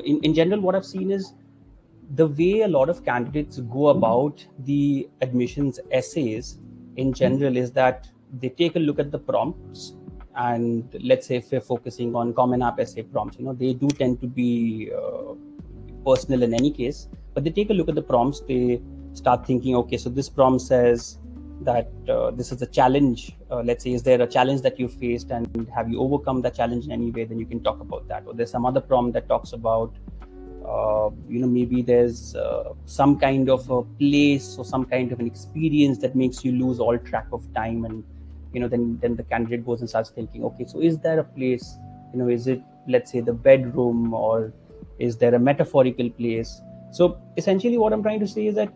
in general, what I've seen is the way a lot of candidates go about the admissions essays in general is that they take a look at the prompts, and let's say if we're focusing on Common App essay prompts, they do tend to be personal in any case, but they take a look at the prompts, they start thinking, okay, so this prompt says that this is a challenge. Let's say, is there a challenge that you faced, and have you overcome that challenge in any way? Then you can talk about that. Or there's some other prompt that talks about maybe there's some kind of a place or some kind of an experience that makes you lose all track of time, and then the candidate goes and starts thinking, okay, so is there a place, is it, let's say, the bedroom, or is there a metaphorical place? So essentially what I'm trying to say is that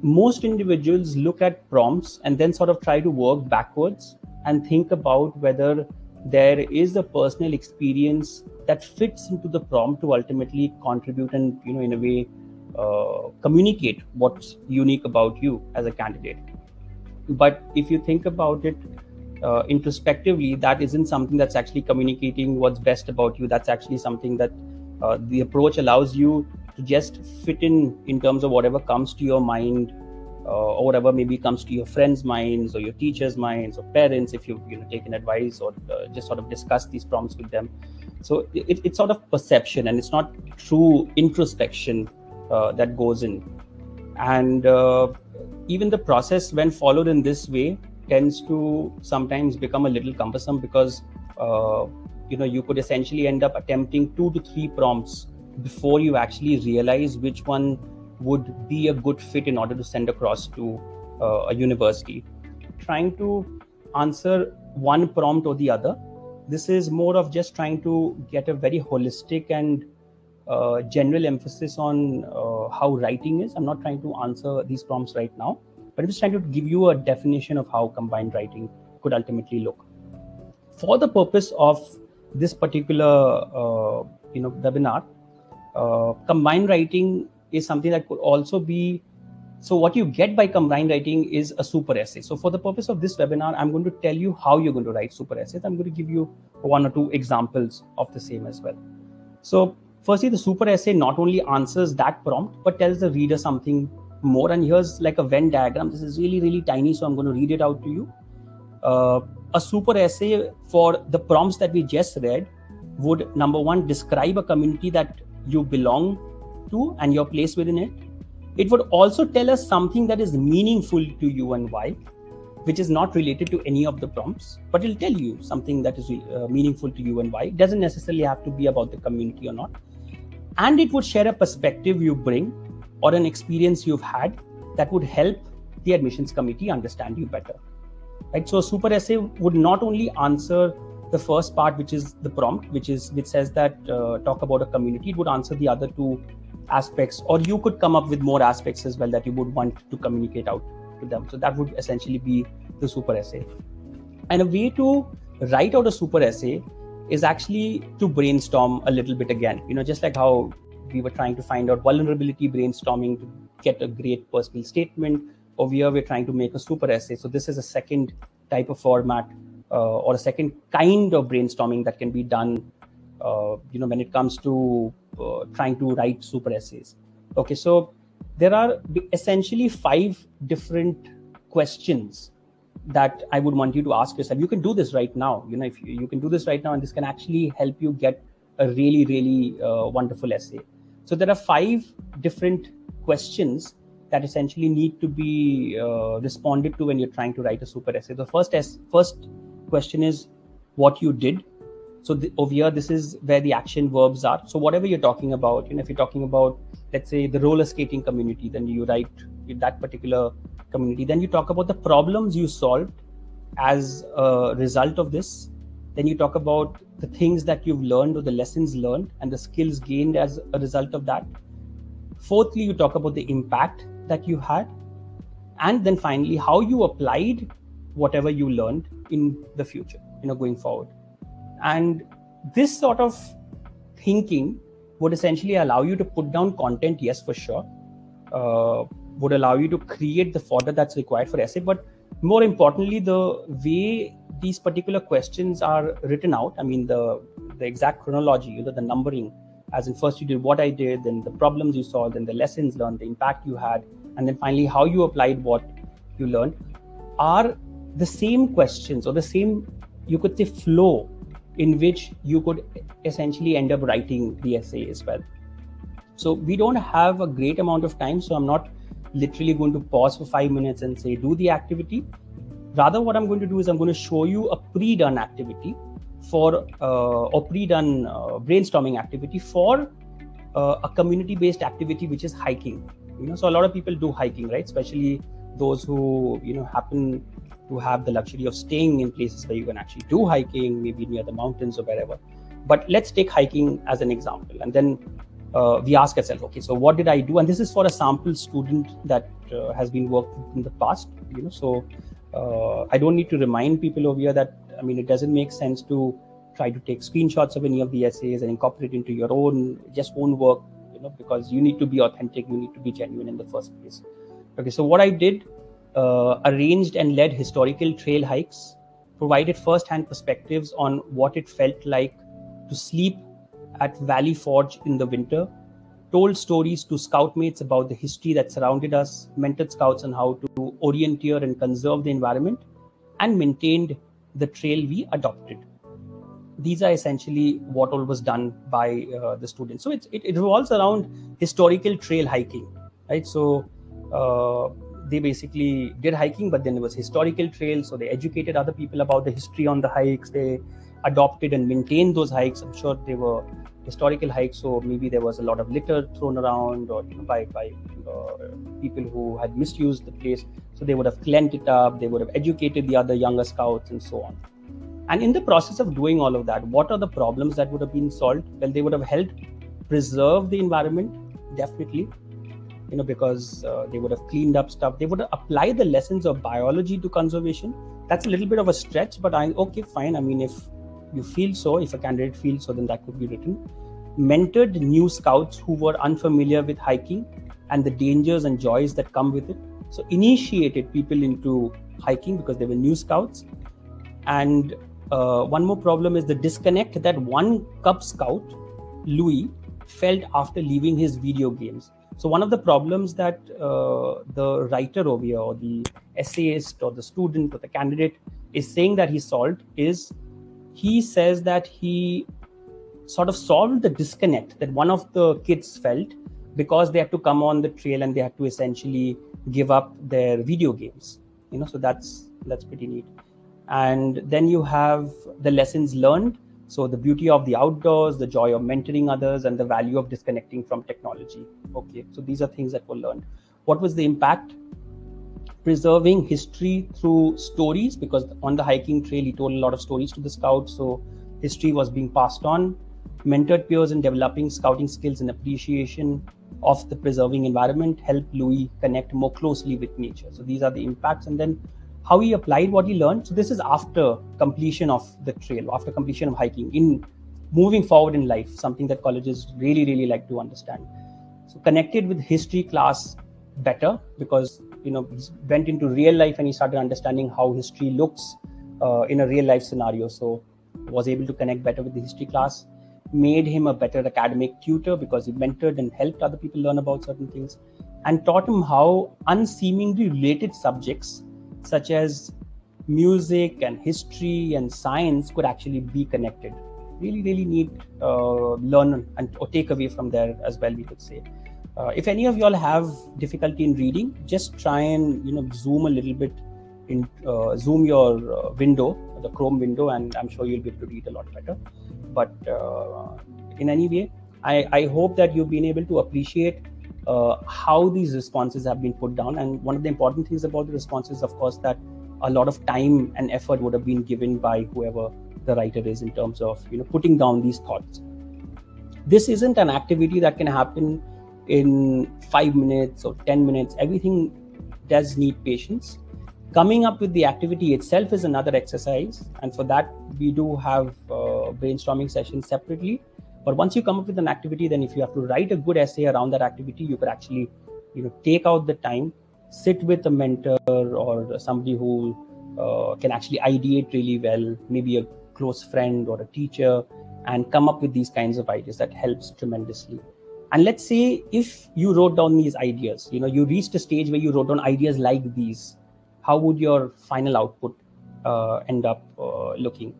most individuals look at prompts and then sort of try to work backwards and think about whether there is a personal experience that fits into the prompt to ultimately contribute and in a way communicate what's unique about you as a candidate. But if you think about it introspectively, that isn't something that's actually communicating what's best about you. That's actually something that the approach allows you to just fit in terms of whatever comes to your mind, or whatever maybe comes to your friends' minds or your teachers' minds or parents, if you've taken advice or just sort of discuss these prompts with them. So it's sort of perception, and it's not true introspection that goes in. And even the process, when followed in this way, tends to sometimes become a little cumbersome, because you could essentially end up attempting 2 to 3 prompts before you actually realize which one would be a good fit in order to send across to a university. Trying to answer one prompt or the other, this is more of just trying to get a very holistic and general emphasis on how writing is. I'm not trying to answer these prompts right now, but I'm just trying to give you a definition of how combined writing could ultimately look. For the purpose of this particular webinar, combined writing is something that could also be, so what you get by combined writing is a super essay. So for the purpose of this webinar, I'm going to tell you how you're going to write super essays. I'm going to give you 1 or 2 examples of the same as well. So firstly, the super essay not only answers that prompt, but tells the reader something more. And here's like a Venn diagram. This is really, really tiny, so I'm going to read it out to you. A super essay for the prompts that we just read would, number 1, describe a community that you belong to and your place within it. It would also tell us something that is meaningful to you and why, which is not related to any of the prompts, but it'll tell you something that is meaningful to you and why. It doesn't necessarily have to be about the community or not. And it would share a perspective you bring or an experience you've had that would help the admissions committee understand you better. Right? So a super essay would not only answer the first part, which is the prompt, which says that talk about a community. It would answer the other 2 aspects, or you could come up with more aspects as well that you would want to communicate out to them. So that would essentially be the super essay. And a way to write out a super essay is actually to brainstorm a little bit again. Just like how we were trying to find out vulnerability brainstorming to get a great personal statement. Over here, we're trying to make a super essay. So this is a second type of format or a second kind of brainstorming that can be done when it comes to trying to write super essays. Okay, so there are essentially 5 different questions that I would want you to ask yourself. You can do this right now. If you can do this right now, and this can actually help you get a really, really wonderful essay. So there are 5 different questions that essentially need to be responded to when you're trying to write a super essay. The first question is what you did. So over here, this is where the action verbs are. So whatever you're talking about, if you're talking about, let's say, the roller skating community, then you write that particular community. Then you talk about the problems you solved as a result of this. Then you talk about the things that you've learned or the lessons learned and the skills gained as a result of that. Fourthly, you talk about the impact that you had. And then finally, how you applied whatever you learned in the future, going forward. And this sort of thinking would essentially allow you to put down content, yes, for sure, would allow you to create the fodder that's required for essay. But more importantly, the way these particular questions are written out, I mean, the exact chronology, the numbering as in first you did what I did, then the problems you saw, then the lessons learned, the impact you had, and then finally how you applied what you learned, are the same questions or the same, you could say, flow in which you could essentially end up writing the essay as well. So we don't have a great amount of time, so I'm not literally going to pause for 5 minutes and say do the activity. Rather, what I'm going to do is I'm going to show you a pre-done activity for or pre-done brainstorming activity for a community-based activity, which is hiking. So a lot of people do hiking, right? Especially those who happen to have the luxury of staying in places where you can actually do hiking, maybe near the mountains or wherever. But let's take hiking as an example, and then we ask ourselves, okay, so what did I do? And this is for a sample student that has been worked in the past. So I don't need to remind people over here that, it doesn't make sense to try to take screenshots of any of the essays and incorporate into your own. It just won't work, because you need to be authentic, you need to be genuine in the first place. Okay, so what I did, arranged and led historical trail hikes, provided first-hand perspectives on what it felt like to sleep at Valley Forge in the winter, told stories to scoutmates about the history that surrounded us, mentored scouts on how to orienteer and conserve the environment, and maintained the trail we adopted. These are essentially what all was done by the students. So it revolves around historical trail hiking, right? So they basically did hiking, but then there was historical trails. So they educated other people about the history on the hikes. They adopted and maintained those hikes. I'm sure they were historical hikes, so maybe there was a lot of litter thrown around, or by people who had misused the place. So they would have cleaned it up. They would have educated the other younger scouts, and so on. And in the process of doing all of that, what are the problems that would have been solved? Well, they would have helped preserve the environment, definitely, because they would have cleaned up stuff. They would have applied the lessons of biology to conservation. That's a little bit of a stretch, but okay, fine. If you feel so, if a candidate feels so, then that could be written. Mentored new scouts who were unfamiliar with hiking and the dangers and joys that come with it. So initiated people into hiking because they were new scouts. And one more problem is the disconnect that one Cub Scout, Louis, felt after leaving his video games. So one of the problems that the writer over here, or the essayist, or the student, or the candidate is saying that he solved is, he says that he sort of solved the disconnect that one of the kids felt because they had to come on the trail and they had to essentially give up their video games. So that's pretty neat. And then you have the lessons learned. So the beauty of the outdoors, the joy of mentoring others, and the value of disconnecting from technology. Okay, so these are things that were learned. What was the impact? Preserving history through stories, because on the hiking trail, he told a lot of stories to the scouts. So history was being passed on. Mentored peers in developing scouting skills and appreciation of the preserving environment, helped Louis connect more closely with nature. So these are the impacts. And then how he applied what he learned. So this is after completion of the trail, after completion of hiking, in moving forward in life, something that colleges really, really like to understand. So connected with history class better, because he went into real life and he started understanding how history looks in a real life scenario. So was able to connect better with the history class. Made him a better academic tutor because he mentored and helped other people learn about certain things, and taught him how unseemingly related subjects such as music and history and science could actually be connected. Really, really neat learn or take away from there as well, we could say. If any of y'all have difficulty in reading, just try and zoom a little bit, zoom your window, the Chrome window, and I'm sure you'll be able to read a lot better. But in any way, I hope that you've been able to appreciate how these responses have been put down. And one of the important things about the responses, of course, that a lot of time and effort would have been given by whoever the writer is in terms of putting down these thoughts. This isn't an activity that can happen in 5 minutes or 10 minutes. Everything does need patience. Coming up with the activity itself is another exercise, and for that we do have brainstorming sessions separately. But once you come up with an activity, then if you have to write a good essay around that activity, you could actually take out the time, sit with a mentor or somebody who can actually ideate really well, maybe a close friend or a teacher, and come up with these kinds of ideas. That helps tremendously. And let's say if you wrote down these ideas, you reached a stage where you wrote down ideas like these, how would your final output end up looking?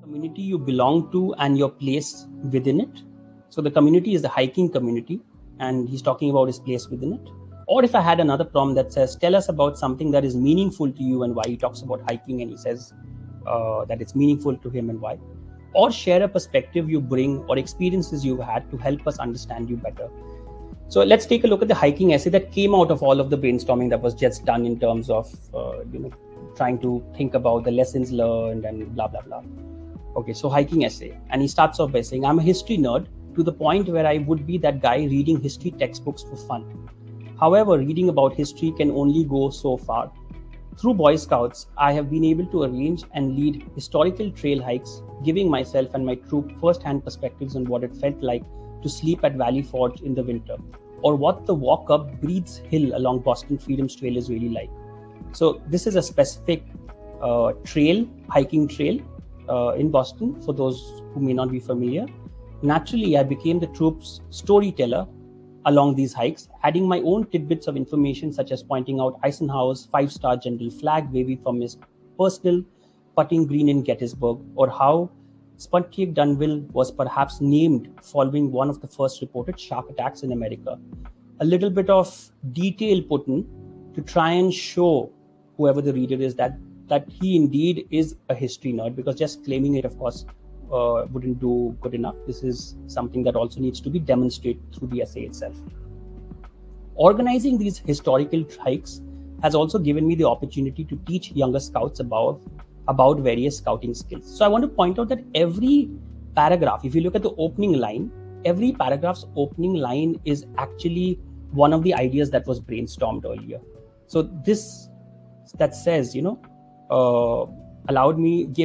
Community you belong to and your place within it. So the community is the hiking community, and he's talking about his place within it. Or if I had another prompt that says, tell us about something that is meaningful to you and why. He talks about hiking and he says that it's meaningful to him and why. Or share a perspective you bring or experiences you've had to help us understand you better. So let's take a look at the hiking essay that came out of all of the brainstorming that was just done in terms of trying to think about the lessons learned and blah, blah, blah. Okay, so hiking essay. And he starts off by saying, I'm a history nerd to the point where I would be that guy reading history textbooks for fun. However, reading about history can only go so far. Through Boy Scouts, I have been able to arrange and lead historical trail hikes, giving myself and my troop first-hand perspectives on what it felt like to sleep at Valley Forge in the winter, or what the walk up Breeds Hill along Boston Freedom's Trail is really like. So this is a specific hiking trail in Boston, for those who may not be familiar. Naturally, I became the troop's storyteller along these hikes, adding my own tidbits of information, such as pointing out Eisenhower's 5-star general flag waving from his personal putting green in Gettysburg, or how Sputnik Dunville was perhaps named following one of the first reported shark attacks in America. A little bit of detail put in to try and show whoever the reader is that he indeed is a history nerd, because just claiming it, of course, wouldn't do good enough. This is something that also needs to be demonstrated through the essay itself. Organizing these historical hikes has also given me the opportunity to teach younger scouts about various scouting skills. So I want to point out that every paragraph, if you look at the opening line, every paragraph's opening line is actually one of the ideas that was brainstormed earlier. So this that says, gave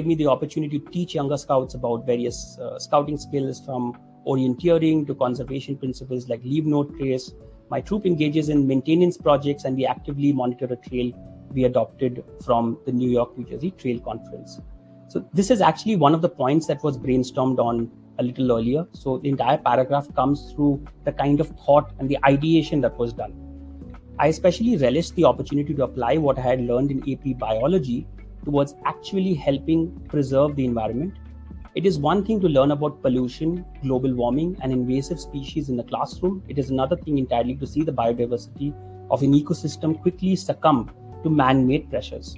me the opportunity to teach younger scouts about various scouting skills, from orienteering to conservation principles like leave no trace. My troop engages in maintenance projects, and we actively monitor a trail we adopted from the New York, New Jersey Trail Conference. So this is actually one of the points that was brainstormed on a little earlier. So the entire paragraph comes through the kind of thought and the ideation that was done. I especially relished the opportunity to apply what I had learned in AP biology towards actually helping preserve the environment. It is one thing to learn about pollution, global warming, and invasive species in the classroom. It is another thing entirely to see the biodiversity of an ecosystem quickly succumb to man-made pressures.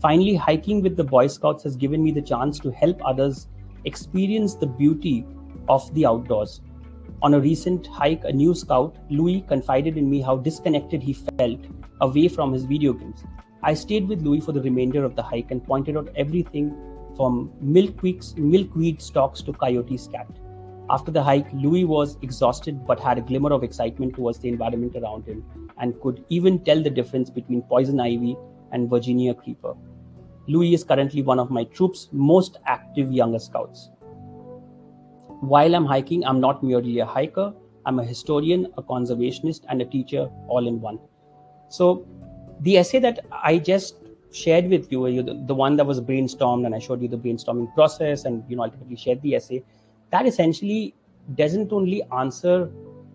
Finally, hiking with the Boy Scouts has given me the chance to help others experience the beauty of the outdoors. On a recent hike, a new scout, Louis, confided in me how disconnected he felt away from his video games. I stayed with Louis for the remainder of the hike and pointed out everything from milkweed stalks to coyote scat. After the hike, Louis was exhausted but had a glimmer of excitement towards the environment around him, and could even tell the difference between poison ivy and Virginia creeper. Louis is currently one of my troop's most active younger scouts. While I'm hiking, I'm not merely a hiker. I'm a historian, a conservationist, and a teacher all in one. So the essay that I just shared with you, the one that was brainstormed, and I showed you the brainstorming process, and ultimately shared the essay, that essentially doesn't only answer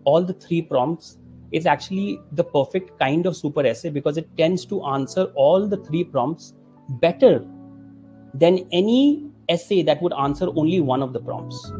all the 3 prompts. It's actually the perfect kind of super essay, because it tends to answer all the 3 prompts better than any essay that would answer only one of the prompts.